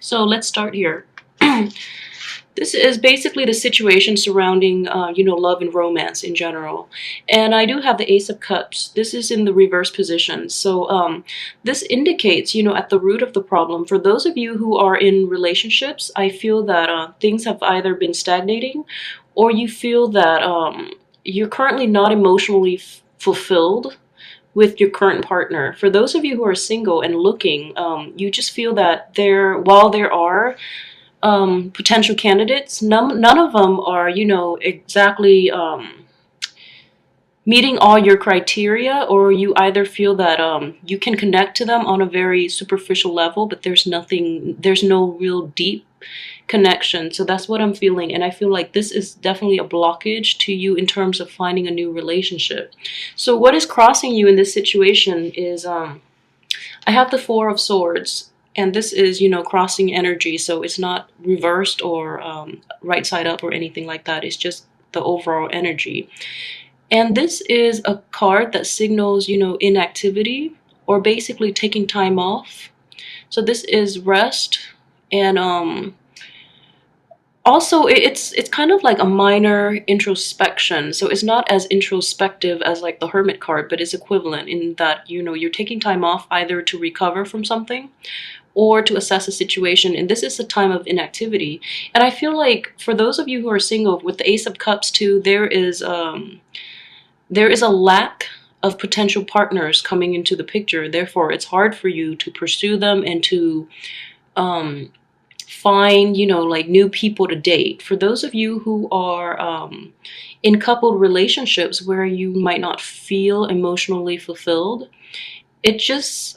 So let's start here. This is basically the situation surrounding, love and romance in general. And I do have the Ace of Cups. This is in the reverse position. So this indicates, at the root of the problem, for those of you who are in relationships, I feel that things have either been stagnating or you feel that you're currently not emotionally fulfilled with your current partner. For those of you who are single and looking, you just feel that while there are potential candidates, none of them are, exactly meeting all your criteria, or you either feel that you can connect to them on a very superficial level, but there's no real deep connection. So that's what I'm feeling, and I feel like this is definitely a blockage to you in terms of finding a new relationship. So what is crossing you in this situation is I have the Four of Swords, and this is, crossing energy. So it's not reversed or right side up or anything like that. It's just the overall energy. And this is a card that signals, inactivity or basically taking time off. So this is rest, and also it's kind of like a minor introspection. So it's not as introspective as like the Hermit card, but it's equivalent in that, you're taking time off either to recover from something or to assess a situation, and this is a time of inactivity. And I feel like for those of you who are single, with the Ace of Cups too, there is a lack of potential partners coming into the picture. Therefore, it's hard for you to pursue them and to find, like new people to date. For those of you who are in coupled relationships where you might not feel emotionally fulfilled, it just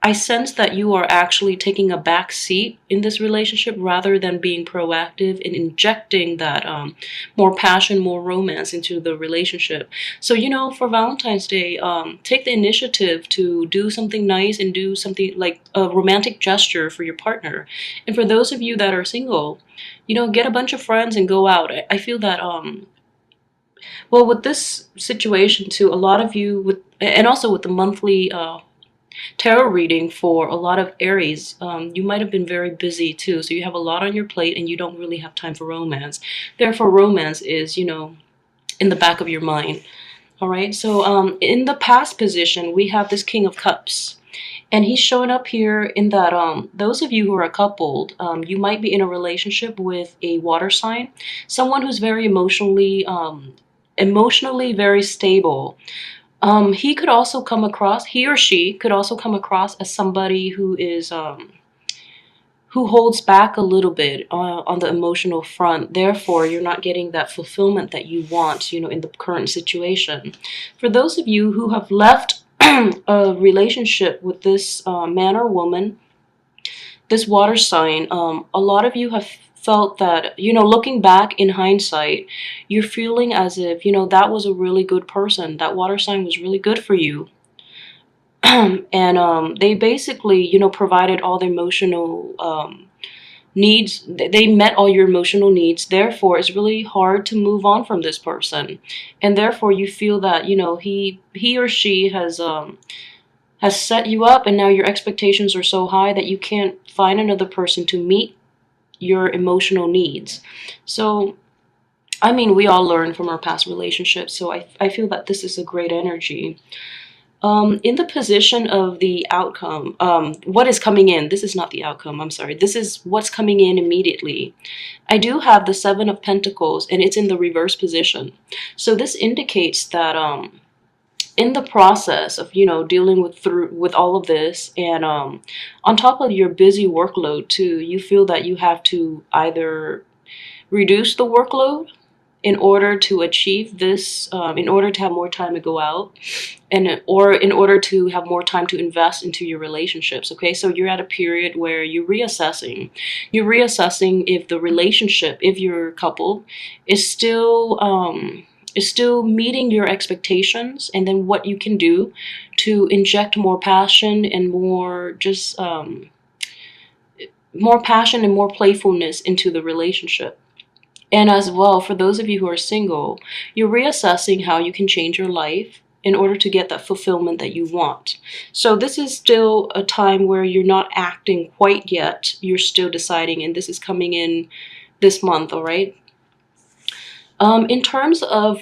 I sense that you are actually taking a back seat in this relationship rather than being proactive and injecting that more passion, more romance into the relationship. So, for Valentine's Day, take the initiative to do something nice and do something like a romantic gesture for your partner. And for those of you that are single, get a bunch of friends and go out. I feel that well, with this situation too, a lot of you and also with the monthly tarot reading for a lot of Aries, you might have been very busy too. So you have a lot on your plate and you don't really have time for romance. Therefore, romance is, in the back of your mind. All right. So in the past position, we have this King of Cups. And he's showing up here in that those of you who are coupled, you might be in a relationship with a water sign, someone who's very emotionally very stable. He or she could also come across as somebody who is who holds back a little bit on the emotional front. Therefore, you're not getting that fulfillment that you want, in the current situation. For those of you who have left a relationship with this man or woman, this water sign, a lot of you have felt that, looking back in hindsight, you're feeling as if, that was a really good person. That water sign was really good for you. And they basically, provided all the emotional needs. They met all your emotional needs. Therefore, it's really hard to move on from this person. And therefore, you feel that, he or she has set you up, and now your expectations are so high that you can't find another person to meet your emotional needs. So, I mean, we all learn from our past relationships, so I feel that this is a great energy. In the position of the outcome, what is coming in, this is not the outcome, I'm sorry, this is what's coming in immediately. I do have the Seven of Pentacles, and it's in the reverse position. So this indicates that in the process of, dealing with all of this, and on top of your busy workload too, you feel that you have to either reduce the workload in order to achieve this, in order to have more time to go out, or in order to have more time to invest into your relationships. Okay, so you're at a period where you're reassessing if the relationship, if your couple is still meeting your expectations, and then what you can do to inject more passion and more playfulness into the relationship. And as well, for those of you who are single, you're reassessing how you can change your life in order to get that fulfillment that you want. So this is still a time where you're not acting quite yet. You're still deciding, and this is coming in this month, all right? In terms of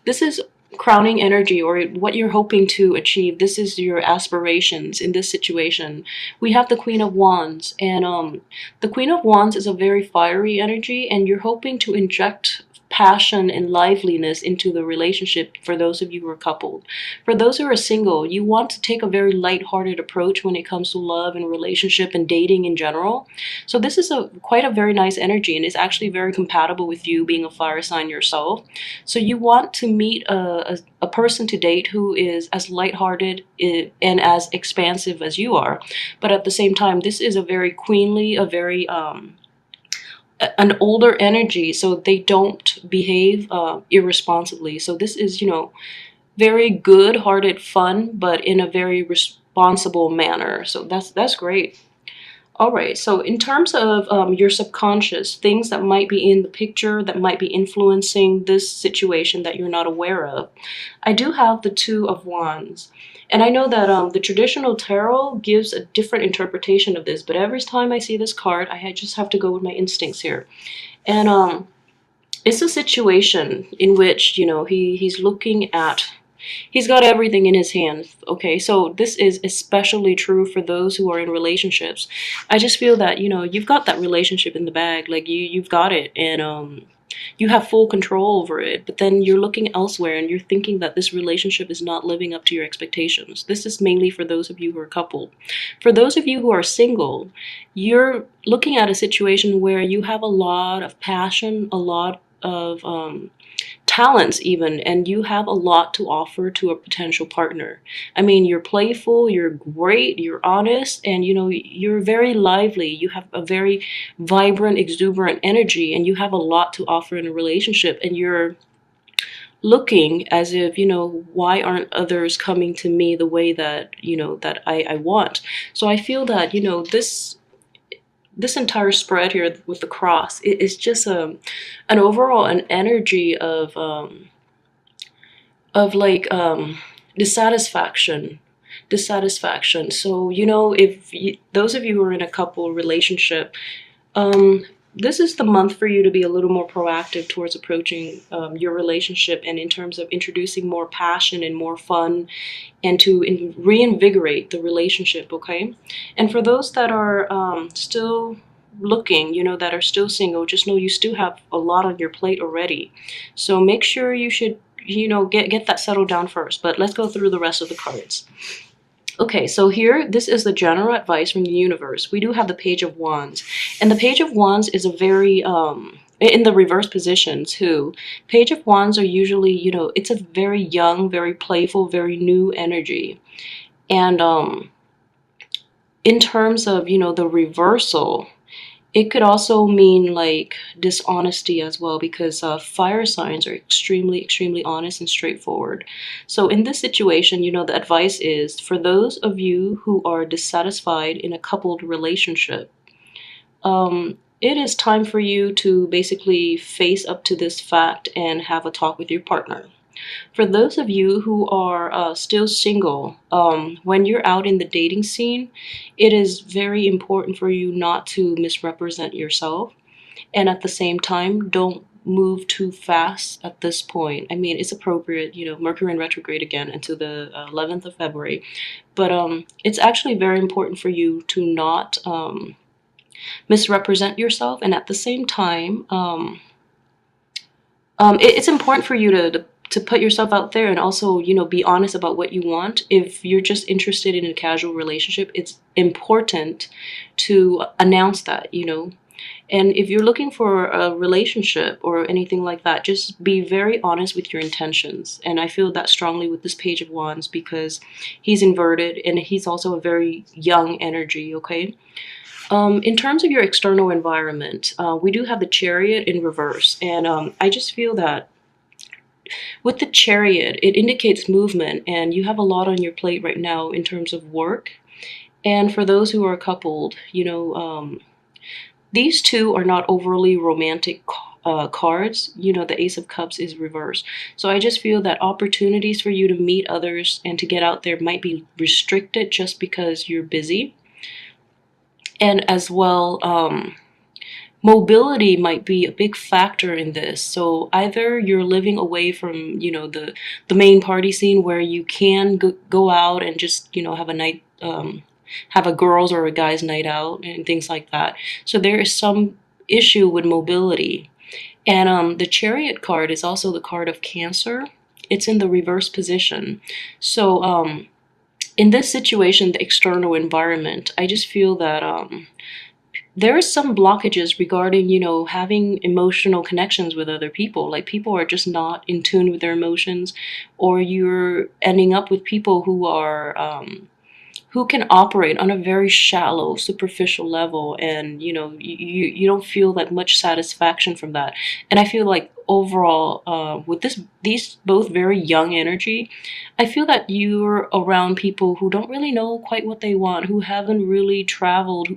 this is crowning energy, or what you're hoping to achieve. This is your aspirations in this situation. We have the Queen of Wands, and the Queen of Wands is a very fiery energy, and you're hoping to inject passion and liveliness into the relationship for those of you who are coupled. For those who are single, you want to take a very light-hearted approach when it comes to love and relationship and dating in general. So this is quite a very nice energy, and it's actually very compatible with you being a fire sign yourself. So you want to meet a person to date who is as lighthearted and as expansive as you are, but at the same time, this is a very queenly, a very an older energy, so they don't behave irresponsibly. So this is, very good-hearted fun, but in a very responsible manner. So that's great. All right, so in terms of your subconscious, things that might be in the picture that might be influencing this situation that you're not aware of, I do have the Two of Wands. And I know that the traditional tarot gives a different interpretation of this, but every time I see this card, I just have to go with my instincts here. And it's a situation in which, he's looking at, he's got everything in his hands, okay? So this is especially true for those who are in relationships. I just feel that, you've got that relationship in the bag, like you've got it, and you have full control over it, but then you're looking elsewhere and you're thinking that this relationship is not living up to your expectations. This is mainly for those of you who are coupled. For those of you who are single, you're looking at a situation where you have a lot of passion, a lot of talents even, and you have a lot to offer to a potential partner. I mean, you're playful, you're great, you're honest, and you're very lively. You have a very vibrant, exuberant energy, and you have a lot to offer in a relationship, and you're looking as if, why aren't others coming to me the way that, that I want? So I feel that, this entire spread here with the cross is just an overall an energy of like dissatisfaction. So if those of you who are in a couple relationship, this is the month for you to be a little more proactive towards approaching your relationship, and in terms of introducing more passion and more fun, and to reinvigorate the relationship, okay? And for those that are still looking, that are still single, just know you still have a lot on your plate already. So make sure you should, get that settled down first. But let's go through the rest of the cards. Okay, so here, this is the general advice from the universe. We do have the Page of Wands. And the Page of Wands is a very, in the reverse position too. Page of Wands are usually, it's a very young, very playful, very new energy. And in terms of, the reversal, it could also mean like dishonesty as well, because fire signs are extremely, extremely honest and straightforward. So in this situation, the advice is for those of you who are dissatisfied in a coupled relationship, it is time for you to basically face up to this fact and have a talk with your partner. For those of you who are still single, when you're out in the dating scene, it is very important for you not to misrepresent yourself. And at the same time, don't move too fast at this point. I mean, it's appropriate, Mercury in retrograde again into the 11th of February. But it's actually very important for you to not misrepresent yourself. And at the same time, it's important for you to put yourself out there, and also, be honest about what you want. If you're just interested in a casual relationship, it's important to announce that, And if you're looking for a relationship or anything like that, just be very honest with your intentions. And I feel that strongly with this Page of Wands, because he's inverted and he's also a very young energy, okay? In terms of your external environment, we do have the Chariot in reverse. And I just feel that with the Chariot, it indicates movement, and you have a lot on your plate right now in terms of work. And for those who are coupled, these two are not overly romantic cards, you know, the Ace of Cups is reversed. So I just feel that opportunities for you to meet others and to get out there might be restricted just because you're busy. And as well, mobility might be a big factor in this. So either you're living away from, you know, the main party scene where you can go out and just, you know, have a night, have a girls or a guys night out and things like that. So there is some issue with mobility. And the Chariot card is also the card of Cancer. It's in the reverse position. So in this situation, the external environment, I just feel that there is some blockages regarding, you know, having emotional connections with other people. Like people are just not in tune with their emotions, or you're ending up with people who are who can operate on a very shallow, superficial level, and you know, you don't feel like much satisfaction from that. And I feel like overall, with these both very young energy, I feel that you're around people who don't really know quite what they want, who haven't really traveled,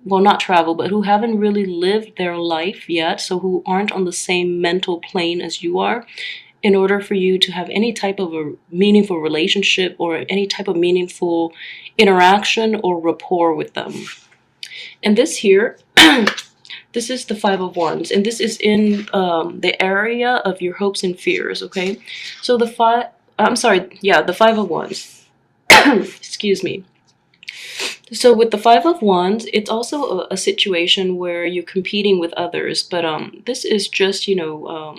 well, not travel, but who haven't really lived their life yet, so who aren't on the same mental plane as you are, in order for you to have any type of a meaningful relationship or any type of meaningful interaction or rapport with them. And this here, this is the Five of Wands, and this is in the area of your hopes and fears, okay? So the the Five of Wands. Excuse me. So with the Five of Wands, it's also a situation where you're competing with others, but this is just, you know,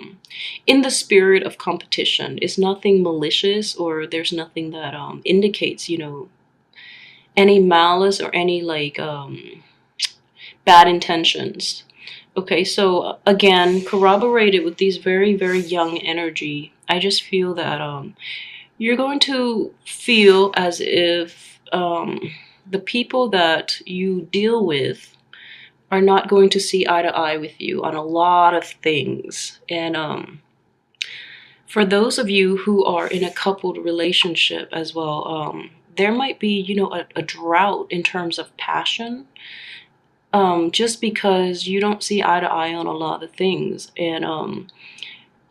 in the spirit of competition. It's nothing malicious, or there's nothing that indicates, you know, any malice or any like bad intentions. Okay, so again, corroborated with these very, very young energy, I just feel that you're going to feel as if the people that you deal with are not going to see eye to eye with you on a lot of things. And for those of you who are in a coupled relationship as well, there might be, you know, a drought in terms of passion, just because you don't see eye to eye on a lot of things. And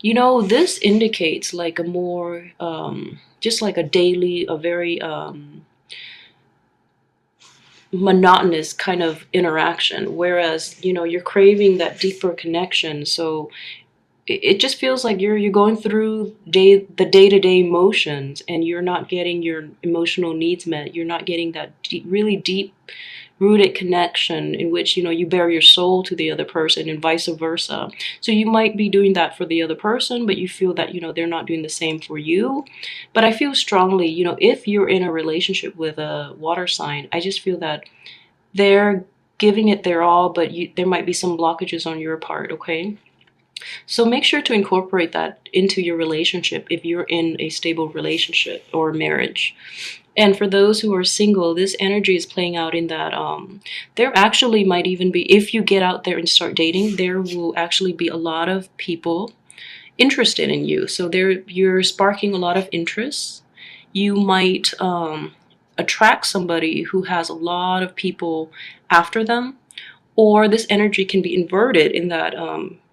you know, this indicates like a more just like a daily, a very monotonous kind of interaction, whereas, you know, you're craving that deeper connection. So it just feels like you're going through the day-to-day motions, and you're not getting your emotional needs met. You're not getting that really deep rooted connection in which, you know, you bare your soul to the other person, and vice versa. So you might be doing that for the other person, but you feel that, you know, they're not doing the same for you. But I feel strongly, you know, if you're in a relationship with a water sign, I just feel that they're giving it their all, but there might be some blockages on your part, okay? So make sure to incorporate that into your relationship if you're in a stable relationship or marriage. And for those who are single, this energy is playing out in that there actually might even be, if you get out there and start dating, there will actually be a lot of people interested in you. So you're sparking a lot of interest. You might attract somebody who has a lot of people after them, or this energy can be inverted in that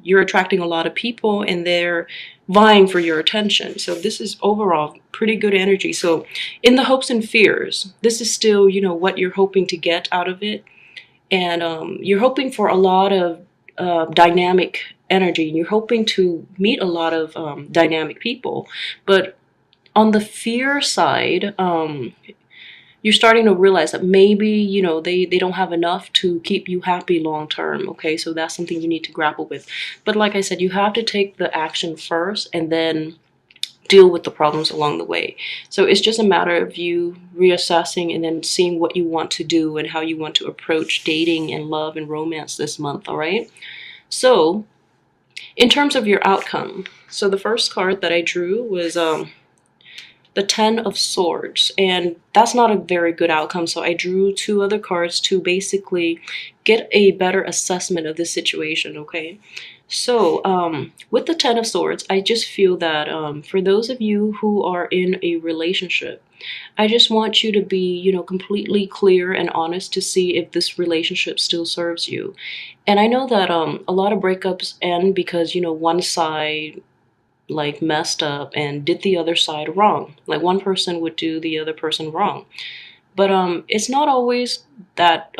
you're attracting a lot of people and they're vying for your attention. So this is overall pretty good energy. So in the hopes and fears, this is still, you know, what you're hoping to get out of it. And you're hoping for a lot of dynamic energy. You're hoping to meet a lot of dynamic people. But on the fear side, you're starting to realize that maybe, you know, they don't have enough to keep you happy long term, okay? So that's something you need to grapple with. But like I said, you have to take the action first and then deal with the problems along the way. So it's just a matter of you reassessing and then seeing what you want to do and how you want to approach dating and love and romance this month, all right? So in terms of your outcome, so the first card that I drew was the Ten of Swords, and that's not a very good outcome. So I drew two other cards to basically get a better assessment of this situation, okay? So, with the Ten of Swords, I just feel that for those of you who are in a relationship, I just want you to be, completely clear and honest to see if this relationship still serves you. And I know that a lot of breakups end because, one side like messed up and did the other side wrong. Like one person would do the other person wrong. But it's not always that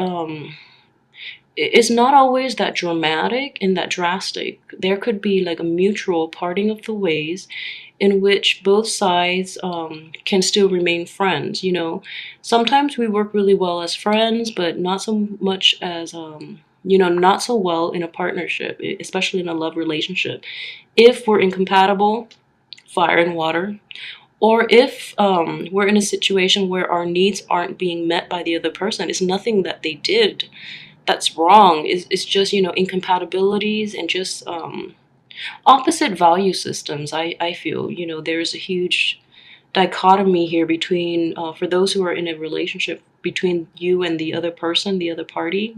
it's not always that dramatic and that drastic. There could be like a mutual parting of the ways in which both sides can still remain friends. Sometimes we work really well as friends, but not so much as, not so well in a partnership, especially in a love relationship. If we're incompatible, fire and water, or if we're in a situation where our needs aren't being met by the other person, it's nothing that they did that's wrong. It's just, incompatibilities and just opposite value systems. I feel, there's a huge dichotomy here between, for those who are in a relationship, between you and the other person, the other party,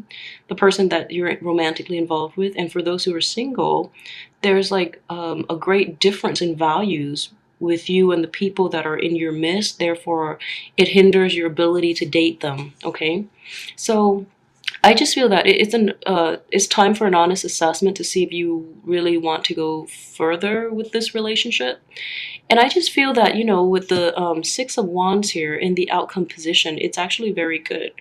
the person that you're romantically involved with. And for those who are single, there's like a great difference in values with you and the people that are in your midst. Therefore, it hinders your ability to date them. Okay. So I just feel that it's time for an honest assessment to see if you really want to go further with this relationship. And I just feel that, with the Six of Wands here in the outcome position, it's actually very good.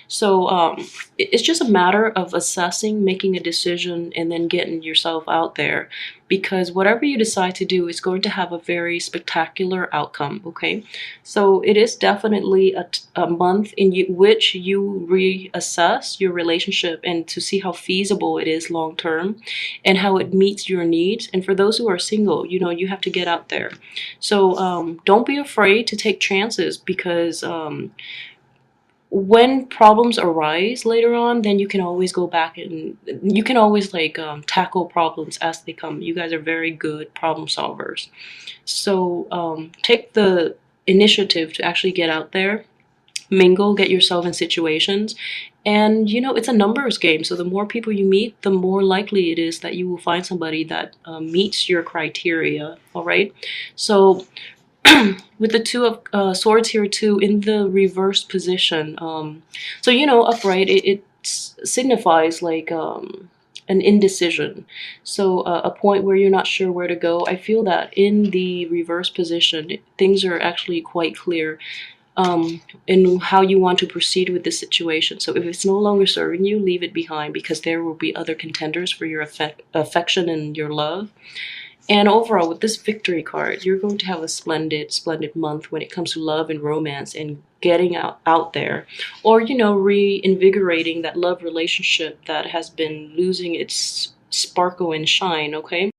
So it's just a matter of assessing, making a decision, and then getting yourself out there. Because whatever you decide to do is going to have a very spectacular outcome, okay? So it is definitely a month in which you reassess your relationship and to see how feasible it is long term and how it meets your needs. And for those who are single, you have to get out there. So don't be afraid to take chances because when problems arise later on, then you can always go back and you can always like tackle problems as they come. You guys are very good problem solvers. So take the initiative to actually get out there, mingle, get yourself in situations. And it's a numbers game. So the more people you meet, the more likely it is that you will find somebody that meets your criteria. All right. So with the Two of Swords here too in the reverse position. So upright, it signifies like an indecision. So a point where you're not sure where to go. I feel that in the reverse position, things are actually quite clear in how you want to proceed with this situation. So if it's no longer serving you, leave it behind because there will be other contenders for your affection and your love. And overall, with this victory card, you're going to have a splendid, splendid month when it comes to love and romance and getting out there. Or, reinvigorating that love relationship that has been losing its sparkle and shine, okay?